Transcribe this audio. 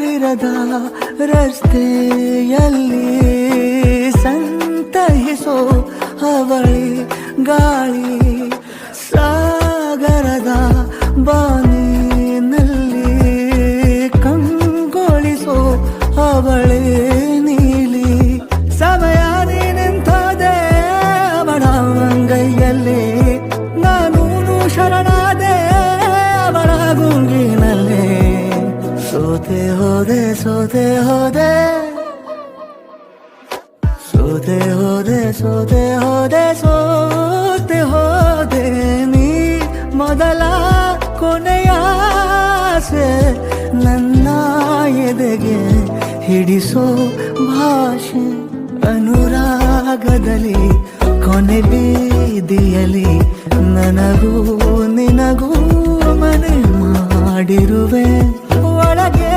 ಯಾರಿರದ ರಸ್ತೆಯಲ್ಲಿ ಸಂತಹಿಸೋ ಅವಳಿ ಗಾಳಿ ಸಾಗರದ ಬಾನಿನಲ್ಲಿ ಕಂಗೊಳಿಸೋ ಅವಳೆ ನೀಲಿ ಸಮಯ ನಿಂತದೆ ಅವಳ ಅಂಗೈಯಲ್ಲಿ ನಾನು ಶರಣಾದೆ ಅವಳ ಗುಂಗಿನಲ್ಲಿ ಸೋತೆ ಹೋದೆ ಸೋತೆ ಹೋದೆ ಸೋತೆ ಹೋದೆ ಸೋತೆ ಹೋದೆ ಸೋತೆ ಹೋದೆ ನೀ ಮೊದಲ ಕೊನೆಯ ಆಸೆ ನನ್ನ ಎದೆಗೆ ಹಿಡಿಸೋ ಭಾಷೆ ಅನುರಾಗದಲ್ಲಿ ಕೊನೆ ಬೀದಿಯಲ್ಲಿ ನನಗೂ ನಿನಗೂ ಮನೆ ಮಾಡಿರುವೆ